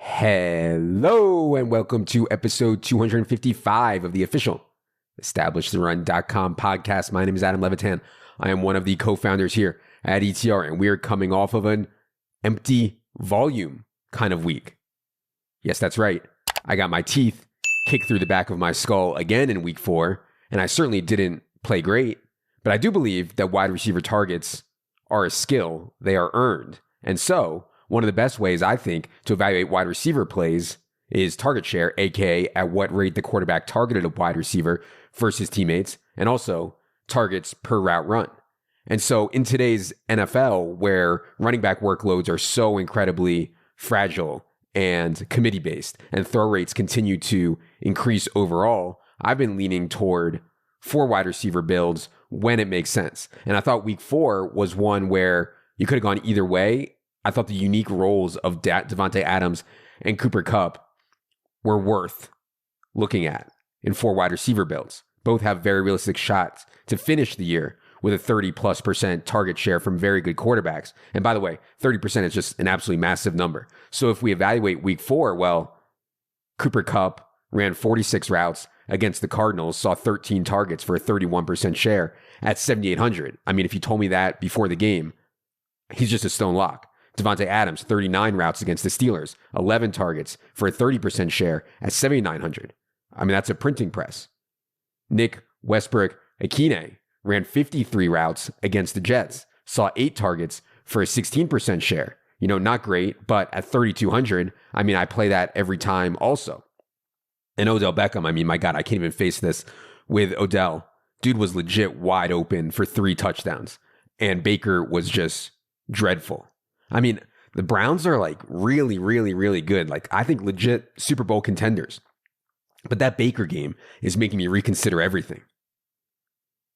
Hello and welcome to episode 255 of the official EstablishTheRun.com podcast. My name is Adam Levitan. I am one of the co-founders here at ETR, and we are coming off of an empty volume kind of week. Yes, that's right. I got my teeth kicked through the back of my skull again in week 4, and I certainly didn't play great, but I do believe that wide receiver targets are a skill. They are earned. And so one of the best ways, I think, to evaluate wide receiver plays is target share, aka at what rate the quarterback targeted a wide receiver versus teammates, and also targets per route run. And so in today's NFL, where running back workloads are so incredibly fragile and committee-based, and throw rates continue to increase overall, I've been leaning toward 4 wide receiver builds when it makes sense. And I thought week 4 was one where you could have gone either way. I thought the unique roles of Davante Adams and Cooper Kupp were worth looking at in 4 wide receiver builds. Both have very realistic shots to finish the year with a 30+% target share from very good quarterbacks. And by the way, 30% is just an absolutely massive number. So if we evaluate week 4, well, Cooper Kupp ran 46 routes against the Cardinals, saw 13 targets for a 31% share at 7,800. I mean, if you told me that before the game, he's just a stone lock. Davante Adams, 39 routes against the Steelers, 11 targets for a 30% share at 7,900. I mean, that's a printing press. Nick Westbrook-Ikhine ran 53 routes against the Jets, saw 8 targets for a 16% share. You know, not great, but at 3,200, I mean, I play that every time also. And Odell Beckham, I mean, my God, I can't even face this with Odell. Dude was legit wide open for 3 touchdowns, and Baker was just dreadful. I mean, the Browns are like really, really, really good. Like, I think legit Super Bowl contenders. But that Baker game is making me reconsider everything.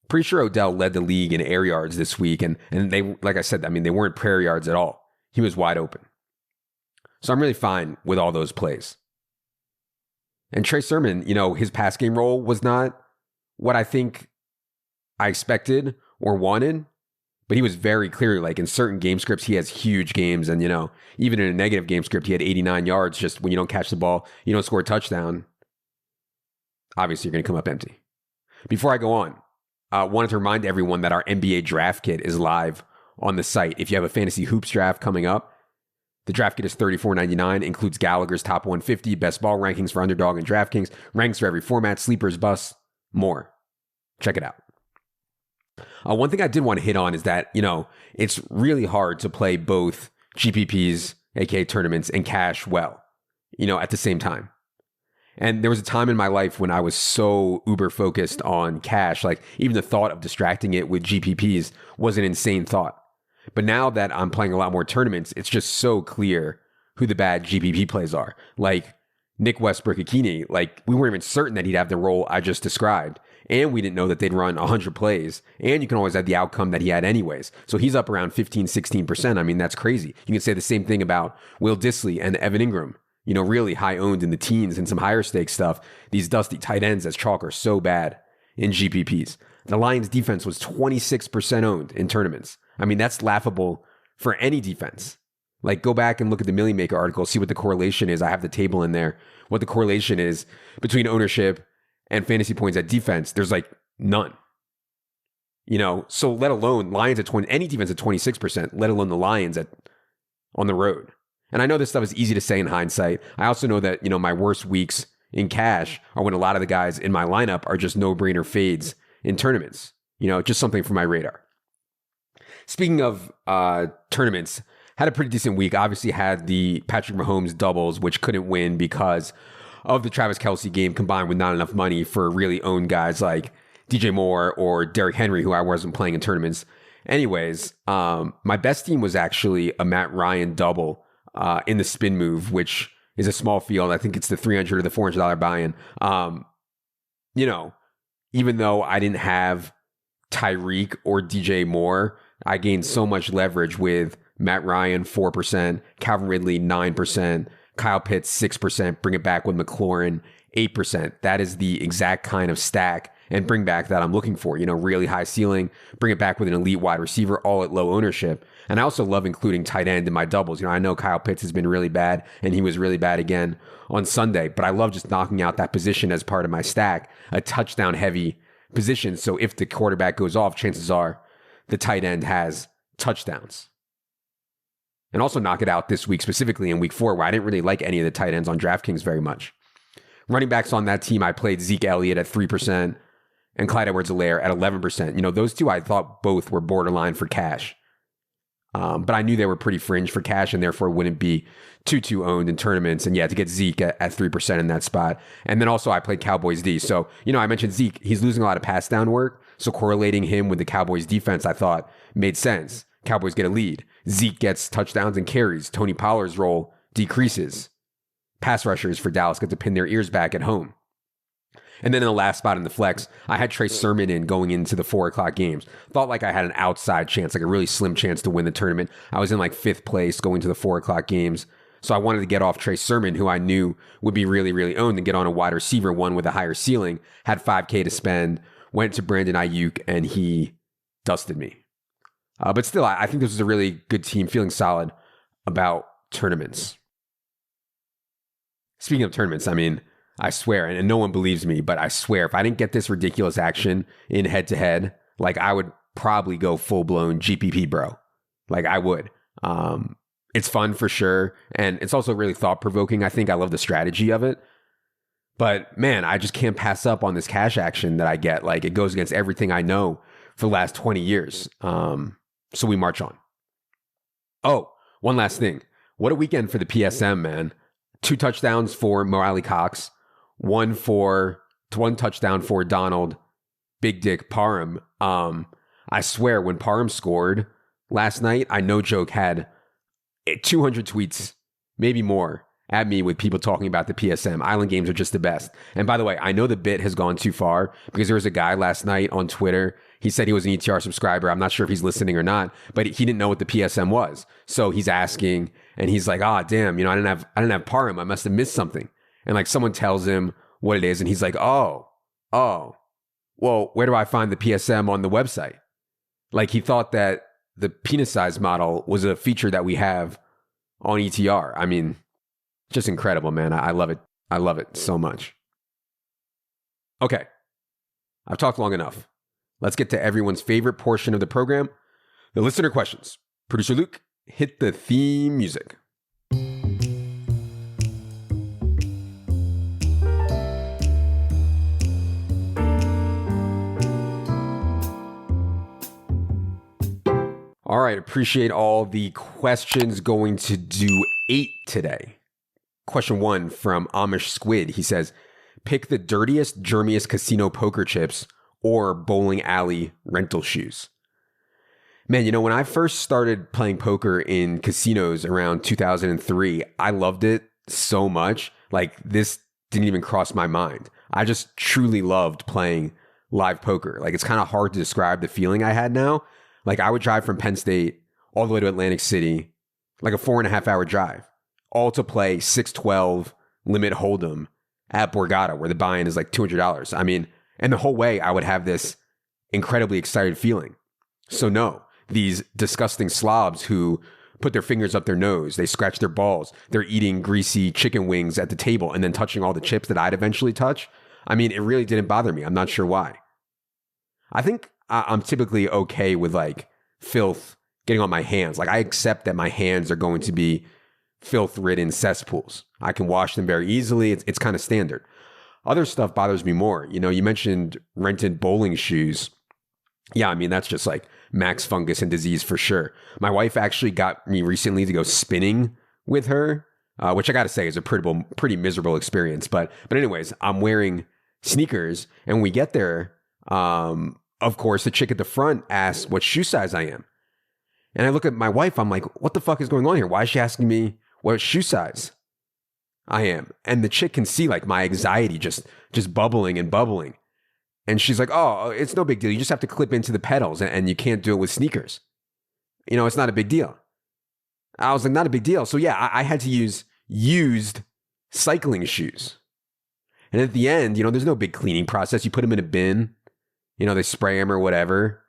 Pretty sure Odell led the league in air yards this week. And they, like I said, I mean, they weren't prayer yards at all. He was wide open. So I'm really fine with all those plays. And Trey Sermon, you know, his pass game role was not what I think I expected or wanted. But he was very clear, like in certain game scripts, he has huge games. And, you know, even in a negative game script, he had 89 yards. Just when you don't catch the ball, you don't score a touchdown. Obviously, you're going to come up empty. Before I go on, I wanted to remind everyone that our NBA draft kit is live on the site. If you have a fantasy hoops draft coming up, the draft kit is $34.99, includes Gallagher's top 150, best ball rankings for Underdog and DraftKings, ranks for every format, sleepers, busts, more. Check it out. One thing I did want to hit on is that, you know, it's really hard to play both GPPs, aka tournaments, and cash well, you know, at the same time. And there was a time in my life when I was so uber focused on cash, like even the thought of distracting it with GPPs was an insane thought. But now that I'm playing a lot more tournaments, it's just so clear who the bad GPP plays are. Like Nick Westbrook-Ikhine, like we weren't even certain that he'd have the role I just described. And we didn't know that they'd run 100 plays. And you can always have the outcome that he had anyways. So he's up around 15, 16%. I mean, that's crazy. You can say the same thing about Will Dissly and Evan Ingram. You know, really high owned in the teens and some higher stake stuff. These dusty tight ends as chalk are so bad in GPPs. The Lions defense was 26% owned in tournaments. I mean, that's laughable for any defense. Like, go back and look at the Million Maker article, see what the correlation is. I have the table in there. What the correlation is between ownership and fantasy points at defense. There's like none. You know, so let alone Lions at 20, any defense at 26%, let alone the Lions on the road. And I know this stuff is easy to say in hindsight. I also know that, you know, my worst weeks in cash are when a lot of the guys in my lineup are just no-brainer fades in tournaments. You know, just something from my radar. Speaking of tournaments, had a pretty decent week. Obviously had the Patrick Mahomes doubles, which couldn't win because of the Travis Kelce game combined with not enough money for really owned guys like DJ Moore or Derrick Henry, who I wasn't playing in tournaments. Anyways, my best team was actually a Matt Ryan double in the spin move, which is a small field. I think it's the $300 or the $400 buy-in. You know, even though I didn't have Tyreek or DJ Moore, I gained so much leverage with Matt Ryan, 4%, Calvin Ridley, 9%, Kyle Pitts, 6%, bring it back with McLaurin, 8%. That is the exact kind of stack and bring back that I'm looking for. Really high ceiling, bring it back with an elite wide receiver, all at low ownership. And I also love including tight end in my doubles. I know Kyle Pitts has been really bad, and he was really bad again on Sunday, but I love just knocking out that position as part of my stack, a touchdown heavy position. So if the quarterback goes off, chances are the tight end has touchdowns. And also knock it out this week, specifically in week 4, where I didn't really like any of the tight ends on DraftKings very much. Running backs on that team, I played Zeke Elliott at 3% and Clyde Edwards-Helaire at 11%. Those two I thought both were borderline for cash. But I knew they were pretty fringe for cash and therefore wouldn't be too owned in tournaments. And yeah, to get Zeke at 3% in that spot. And then also I played Cowboys D. So, I mentioned Zeke, he's losing a lot of pass down work. So correlating him with the Cowboys defense, I thought made sense. Cowboys get a lead. Zeke gets touchdowns and carries. Tony Pollard's role decreases. Pass rushers for Dallas get to pin their ears back at home. And then in the last spot in the flex, I had Trey Sermon in going into the 4 o'clock games. Thought like I had an outside chance, like a really slim chance to win the tournament. I was in like 5th place going to the 4 o'clock games. So I wanted to get off Trey Sermon, who I knew would be really, really owned, and get on a wide receiver, one with a higher ceiling. Had $5K to spend, went to Brandon Ayuk, and he dusted me. But still, I think this was a really good team, feeling solid about tournaments. Speaking of tournaments, I swear, and no one believes me, but I swear, if I didn't get this ridiculous action in head-to-head, like I would probably go full-blown GPP, bro. Like I would. It's fun for sure, and it's also really thought-provoking. I think I love the strategy of it. But man, I just can't pass up on this cash action that I get. Like it goes against everything I know for the last 20 years. So we march on. Oh, one last thing. What a weekend for the PSM, man. 2 touchdowns for Mo Alley Cox. One touchdown for Donald Big Dick Parham. I swear, when Parham scored last night, I no joke had 200 tweets, maybe more, at me with people talking about the PSM. Island games are just the best. And by the way, I know the bit has gone too far because there was a guy last night on Twitter. He said he was an ETR subscriber. I'm not sure if he's listening or not, but he didn't know what the PSM was. So he's asking, and he's like, damn, I didn't have Parham. I must have missed something. And like someone tells him what it is, and he's like, oh, well, where do I find the PSM on the website? Like he thought that the penis size model was a feature that we have on ETR. Just incredible, man. I love it. I love it so much. Okay, I've talked long enough. Let's get to everyone's favorite portion of the program, the listener questions. Producer Luke, hit the theme music. All right, appreciate all the questions. Going to do 8 today. Question 1 from Amish Squid. He says, pick the dirtiest, germiest casino poker chips or bowling alley rental shoes. Man, when I first started playing poker in casinos around 2003, I loved it so much. Like this didn't even cross my mind. I just truly loved playing live poker. Like it's kind of hard to describe the feeling I had now. Like I would drive from Penn State all the way to Atlantic City, like a 4.5-hour drive, all to play 612 limit hold'em at Borgata, where the buy-in is like $200. And the whole way I would have this incredibly excited feeling. So no, these disgusting slobs who put their fingers up their nose, they scratch their balls, they're eating greasy chicken wings at the table and then touching all the chips that I'd eventually touch. It really didn't bother me. I'm not sure why. I think I'm typically okay with like filth getting on my hands. Like I accept that my hands are going to be filth-ridden cesspools. I can wash them very easily. It's kind of standard. Other stuff bothers me more. You mentioned rented bowling shoes. Yeah, that's just like max fungus and disease for sure. My wife actually got me recently to go spinning with her, which I got to say is a pretty miserable experience. But anyways, I'm wearing sneakers, and when we get there, of course, the chick at the front asks what shoe size I am. And I look at my wife, I'm like, what the fuck is going on here? Why is she asking me what shoe size I am? And the chick can see like my anxiety just bubbling and bubbling. And she's like, oh, it's no big deal. You just have to clip into the pedals and you can't do it with sneakers. It's not a big deal. I was like, not a big deal. So yeah, I had to use used cycling shoes. And at the end, there's no big cleaning process. You put them in a bin They spray him or whatever,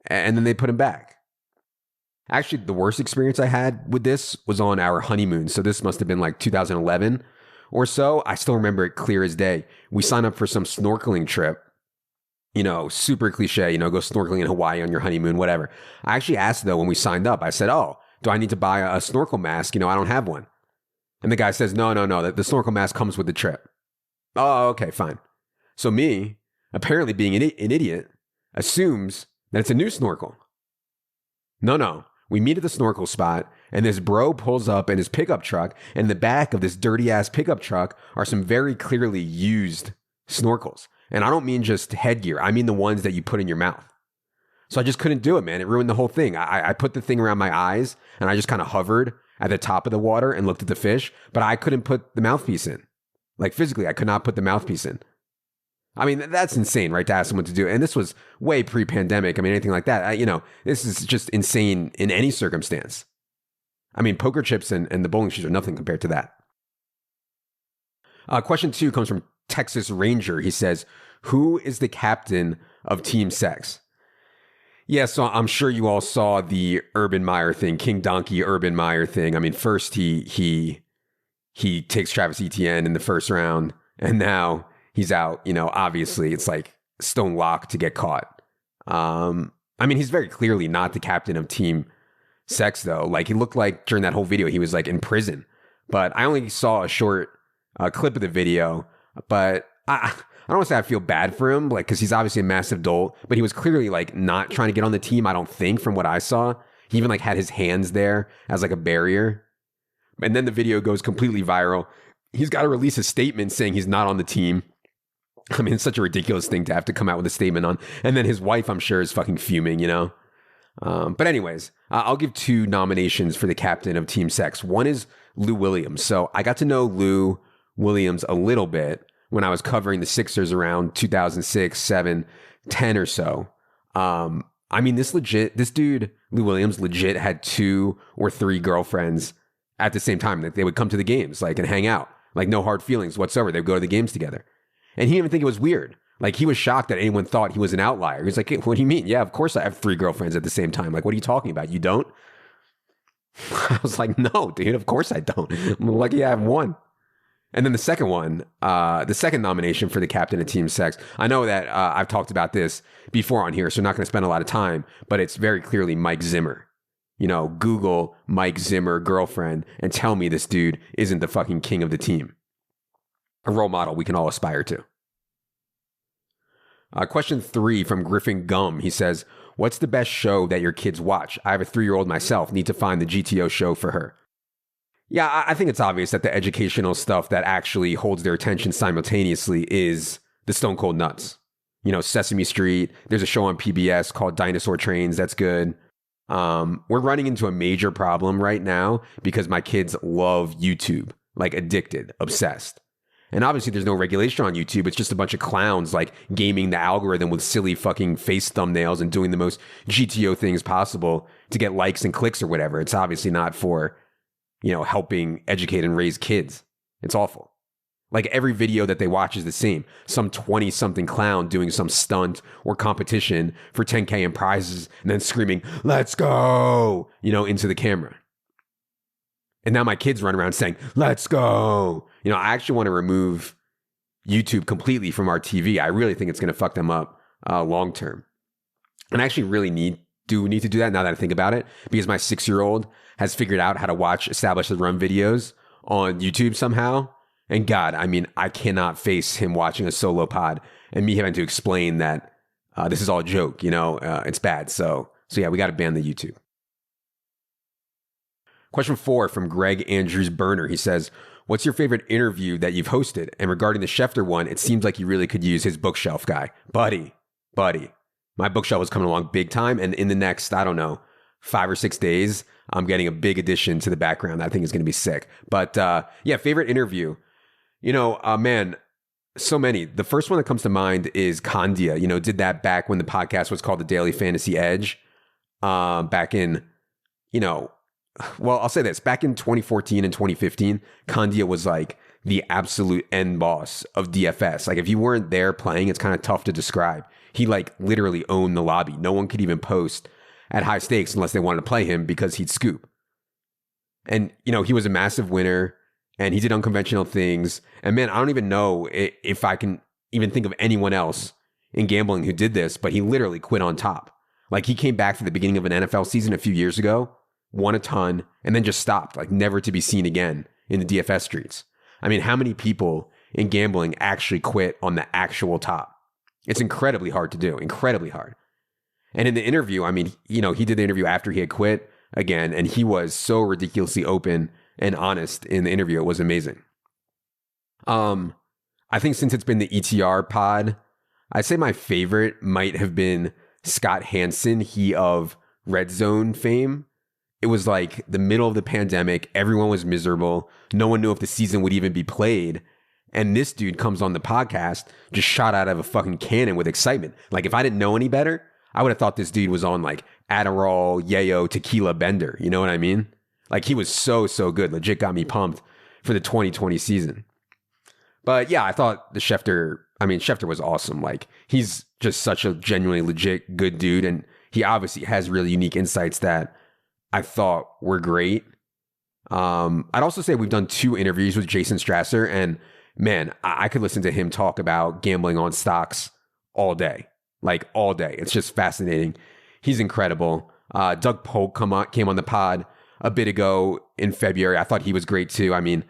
and then they put him back. Actually, the worst experience I had with this was on our honeymoon. So this must have been like 2011 or so. I still remember it clear as day. We signed up for some snorkeling trip. Super cliche, go snorkeling in Hawaii on your honeymoon, whatever. I actually asked, though, when we signed up, I said, oh, do I need to buy a snorkel mask? I don't have one. And the guy says, no, the snorkel mask comes with the trip. Oh, okay, fine. So me, apparently being an idiot, assumes that it's a new snorkel. No. We meet at the snorkel spot, and this bro pulls up in his pickup truck, and in the back of this dirty-ass pickup truck are some very clearly used snorkels. And I don't mean just headgear. I mean the ones that you put in your mouth. So I just couldn't do it, man. It ruined the whole thing. I put the thing around my eyes, and I just kind of hovered at the top of the water and looked at the fish, but I couldn't put the mouthpiece in. Like physically, I could not put the mouthpiece in. I mean, that's insane, right, to ask someone to do it. And this was way pre-pandemic. I mean, anything like that. This is just insane in any circumstance. I mean, poker chips and the bowling shoes are nothing compared to that. Question 2 comes from Texas Ranger. He says, who is the captain of Team Sex? Yeah, so I'm sure you all saw the Urban Meyer thing, King Donkey Urban Meyer thing. I mean, first he takes Travis Etienne in the first round, and now he's out. Obviously it's like stone locked to get caught. I mean, he's very clearly not the captain of Team Sex, though. Like, he looked like during that whole video he was like in prison. But I only saw a short clip of the video. But I don't want to say I feel bad for him, like, because he's obviously a massive dolt. But he was clearly like not trying to get on the team. I don't think, from what I saw. He even like had his hands there as like a barrier. And then the video goes completely viral. He's got to release a statement saying he's not on the team. I mean, it's such a ridiculous thing to have to come out with a statement on. And then his wife, I'm sure, is fucking fuming, But anyways, I'll give 2 nominations for the captain of Team Sex. One is Lou Williams. So I got to know Lou Williams a little bit when I was covering the Sixers around 2006, 7, 10 or so. I mean, this dude, Lou Williams, legit had 2 or 3 girlfriends at the same time. That they would come to the games, like, and hang out. Like, no hard feelings whatsoever. They would go to the games together. And he didn't even think it was weird. Like, he was shocked that anyone thought he was an outlier. He's like, hey, what do you mean? Yeah, of course I have 3 girlfriends at the same time. Like, what are you talking about? You don't? I was like, no, dude, of course I don't. I'm lucky I have 1. And then the second one, the second nomination for the captain of Team Sex. I know that I've talked about this before on here, so I'm not going to spend a lot of time, but it's very clearly Mike Zimmer. Google Mike Zimmer girlfriend and tell me this dude isn't the fucking king of the team. A role model we can all aspire to. Question 3 from Griffin Gum. He says, what's the best show that your kids watch? I have a 3-year-old myself. Need to find the GTO show for her. Yeah, I think it's obvious that the educational stuff that actually holds their attention simultaneously is the Stone Cold Nuts. Sesame Street. There's a show on PBS called Dinosaur Trains. That's good. We're running into a major problem right now because my kids love YouTube. Like, addicted, obsessed. And obviously there's no regulation on YouTube. It's just a bunch of clowns like gaming the algorithm with silly fucking face thumbnails and doing the most GTO things possible to get likes and clicks or whatever. It's obviously not for, helping educate and raise kids. It's awful. Like, every video that they watch is the same. Some 20-something clown doing some stunt or competition for 10K in prizes and then screaming, let's go, into the camera. And now my kids run around saying, let's go. I actually want to remove YouTube completely from our TV. I really think it's going to fuck them up long term. And I actually really need to do that now that I think about it, because my 6-year-old has figured out how to watch established run videos on YouTube somehow. And God, I mean, I cannot face him watching a solo pod and me having to explain that this is all a joke, it's bad. So yeah, we got to ban the YouTube. Question 4 from Greg Andrews Burner. He says, what's your favorite interview that you've hosted? And regarding the Schefter one, it seems like you really could use his bookshelf guy. Buddy, my bookshelf is coming along big time. And in the next, I don't know, 5 or 6 days, I'm getting a big addition to the background that I think is going to be sick. But yeah, favorite interview. Man, so many. The first one that comes to mind is Kandia. Did that back when the podcast was called The Daily Fantasy Edge. Back in, well, I'll say this. Back in 2014 and 2015, Kandia was like the absolute end boss of DFS. Like, if you weren't there playing, it's kind of tough to describe. he like literally owned the lobby. No one could even post at high stakes unless they wanted to play him because he'd scoop. And, you know, he was a massive winner and he did unconventional things. And man, I don't even know if I can even think of anyone else in gambling who did this, but he literally quit on top. Like he came back for the beginning of an NFL season a few years ago, won a ton, and then just stopped, like never to be seen again in the DFS streets. I mean, how many people in gambling actually quit on the actual top? It's incredibly hard to do, incredibly hard. And in the interview, I mean, you know, he did the interview after he had quit again, and he was so ridiculously open and honest in the interview. It was amazing. I think since it's been the ETR pod, I'd say my favorite might have been Scott Hansen, he of Red Zone fame. It was like the middle of the pandemic. Everyone was miserable. No one knew if the season would even be played. And this dude comes on the podcast, just shot out of a fucking cannon with excitement. Like if I didn't know any better, I would have thought this dude was on like Adderall, Yayo, Tequila Bender. You know what I mean? Like he was so good. Legit got me pumped for the 2020 season. But yeah, I thought Schefter was awesome. Like he's just such a genuinely legit good dude. And he obviously has really unique insights that I thought were great. I'd also say we've done 2 interviews with Jason Strasser, and man, I could listen to him talk about gambling on stocks all day, like all day. It's just fascinating. He's incredible. Doug Polk came on the pod a bit ago in February. I thought he was great too. I mean,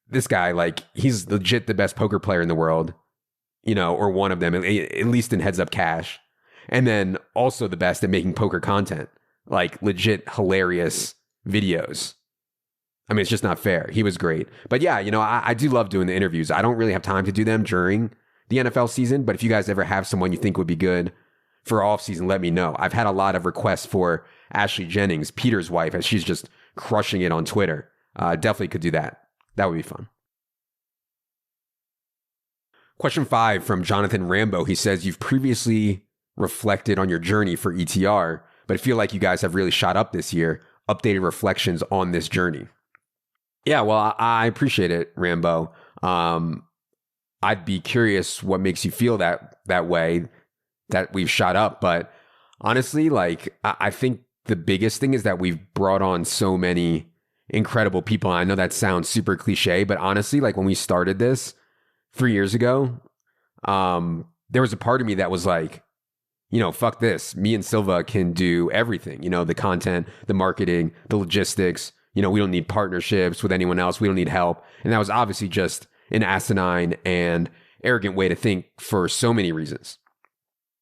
this guy, like, he's legit the best poker player in the world, you know, or one of them, at least in Heads Up Cash. And then also the best at making poker content, like legit hilarious videos. I mean, it's just not fair. He was great. But yeah, you know, I do love doing the interviews. I don't really have time to do them during the NFL season, but if you guys ever have someone you think would be good for off season, let me know. I've had a lot of requests for Ashley Jennings, Peter's wife, as she's just crushing it on Twitter. Definitely could do that. That would be fun. Question 5 from Jonathan Rambo. He says, you've previously reflected on your journey for ETR, but I feel like you guys have really shot up this year. Updated reflections on this journey. Yeah, well, I appreciate it, Rambo. I'd be curious what makes you feel that way, that we've shot up. But honestly, like, I think the biggest thing is that we've brought on so many incredible people. I know that sounds super cliche, but honestly, like when we started this 3 years ago, there was a part of me that was like, you know, fuck this. Me and Silva can do everything, you know, the content, the marketing, the logistics. You know, we don't need partnerships with anyone else. We don't need help. And that was obviously just an asinine and arrogant way to think for so many reasons.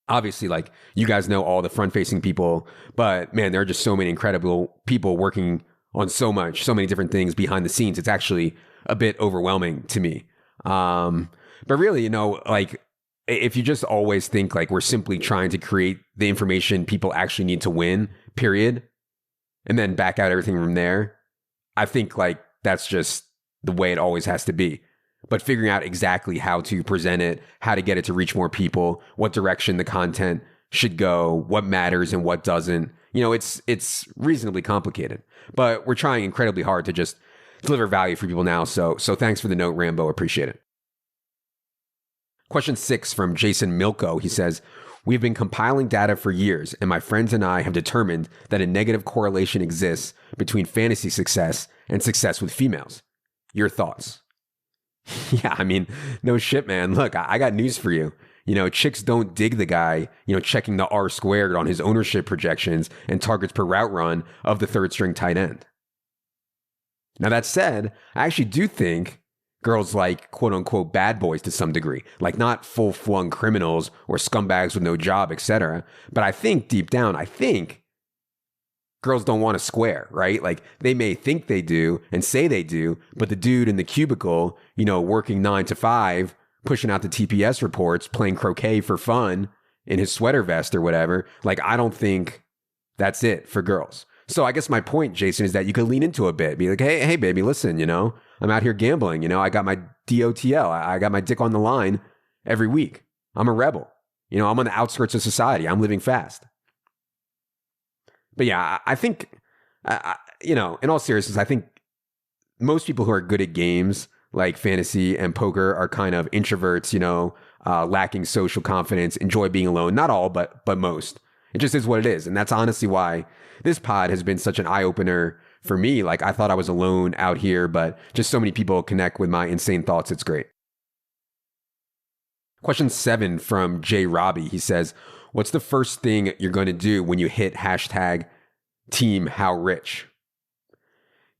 Obviously, like, you guys know all the front-facing people, but man, there are just so many incredible people working on so many different things behind the scenes. It's actually a bit overwhelming to me. But really, you know, like, if you just always think like we're simply trying to create the information people actually need to win, period, and then back out everything from there, I think like that's just the way it always has to be. But figuring out exactly how to present it, how to get it to reach more people, what direction the content should go, what matters and what doesn't, you know, it's reasonably complicated. But we're trying incredibly hard to just deliver value for people now. So thanks for the note, Rambo. Appreciate it. Question 6 from Jason Milko. He says, we've been compiling data for years, and my friends and I have determined that a negative correlation exists between fantasy success and success with females. Your thoughts? Yeah, I mean, no shit, man. Look, I got news for you. You know, chicks don't dig the guy, you know, checking the R squared on his ownership projections and targets per route run of the third string tight end. Now, that said, I actually do think girls like quote unquote bad boys to some degree, like not full flung criminals or scumbags with no job, etc. But I think deep down, girls don't want to square, right? Like they may think they do and say they do, but the dude in the cubicle, you know, working 9 to 5, pushing out the TPS reports, playing croquet for fun in his sweater vest or whatever, like I don't think that's it for girls. So I guess my point, Jason, is that you could lean into a bit, be like, hey, baby, listen, you know, I'm out here gambling. You know, I got my DOTL. I got my dick on the line every week. I'm a rebel. You know, I'm on the outskirts of society. I'm living fast. But yeah, I think, you know, in all seriousness, I think most people who are good at games like fantasy and poker are kind of introverts, you know, lacking social confidence, enjoy being alone. Not all, but most. It just is what it is. And that's honestly why this pod has been such an eye-opener for me. Like, I thought I was alone out here, but just so many people connect with my insane thoughts. It's great. Question 7 from Jay Robbie. He says, what's the first thing you're going to do when you hit hashtag team how rich?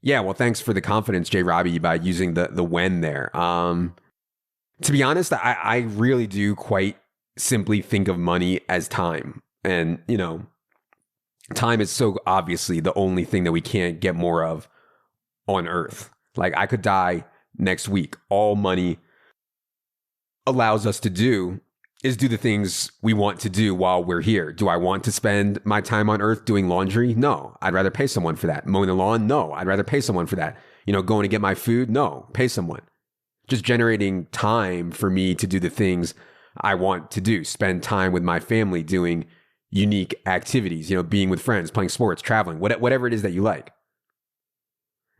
Yeah, well, thanks for the confidence, Jay Robbie, by using the when there. To be honest, I really do quite simply think of money as time. And, you know, time is so obviously the only thing that we can't get more of on earth. Like, I could die next week. All money allows us to do is do the things we want to do while we're here. Do I want to spend my time on earth doing laundry? No, I'd rather pay someone for that. Mowing the lawn? No, I'd rather pay someone for that. You know, going to get my food? No, pay someone. Just generating time for me to do the things I want to do. Spend time with my family doing unique activities, you know, being with friends, playing sports, traveling, whatever it is that you like.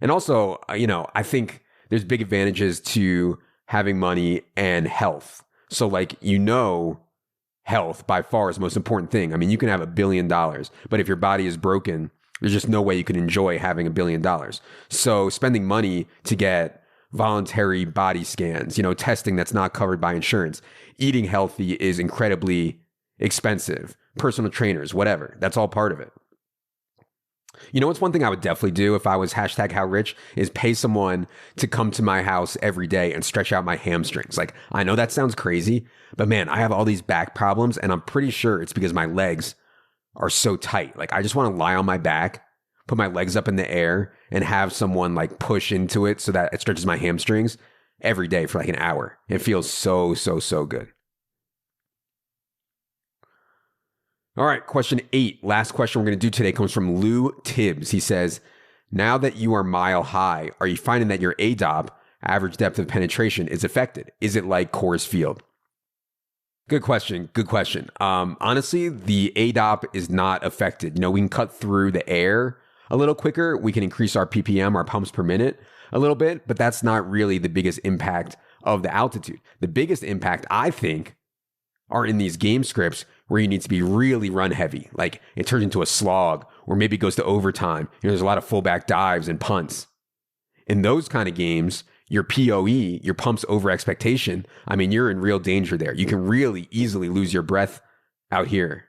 And also, you know, I think there's big advantages to having money and health. So, like, you know, health by far is the most important thing. I mean, you can have $1 billion, but if your body is broken, there's just no way you can enjoy having $1 billion. So spending money to get voluntary body scans, you know, testing that's not covered by insurance, eating healthy is incredibly expensive. Personal trainers, whatever, that's all part of it. You know what's one thing I would definitely do if I was hashtag how rich is pay someone to come to my house every day and stretch out my hamstrings. Like, I know that sounds crazy, but man, I have all these back problems and I'm pretty sure it's because my legs are so tight. Like, I just want to lie on my back, put my legs up in the air and have someone like push into it so that it stretches my hamstrings every day for like an hour. It feels so good. All right, question 8. Last question we're going to do today comes from Lou Tibbs. He says, now that you are mile high, are you finding that your ADOP, average depth of penetration, is affected? Is it like Coors Field? Good question. Honestly, the ADOP is not affected. You know, we can cut through the air a little quicker. We can increase our PPM, our pumps per minute, a little bit, but that's not really the biggest impact of the altitude. The biggest impact, I think, are in these game scripts where you need to be really run heavy. Like, it turns into a slog, or maybe it goes to overtime. You know, there's a lot of fullback dives and punts. In those kind of games, your POE, your pumps over expectation, I mean, you're in real danger there. You can really easily lose your breath out here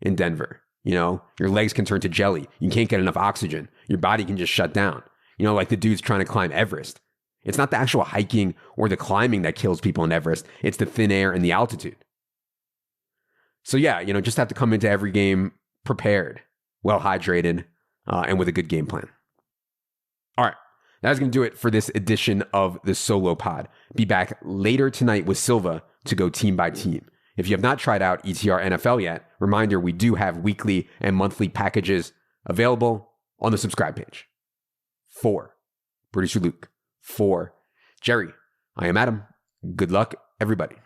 in Denver. You know, your legs can turn to jelly. You can't get enough oxygen. Your body can just shut down. You know, like the dudes trying to climb Everest. It's not the actual hiking or the climbing that kills people in Everest. It's the thin air and the altitude. So yeah, you know, just have to come into every game prepared, well hydrated, and with a good game plan. All right, that's going to do it for this edition of the Solo Pod. Be back later tonight with Silva to go team by team. If you have not tried out ETR NFL yet, reminder, we do have weekly and monthly packages available on the subscribe page. For producer Luke, for Jerry, I am Adam. Good luck, everybody.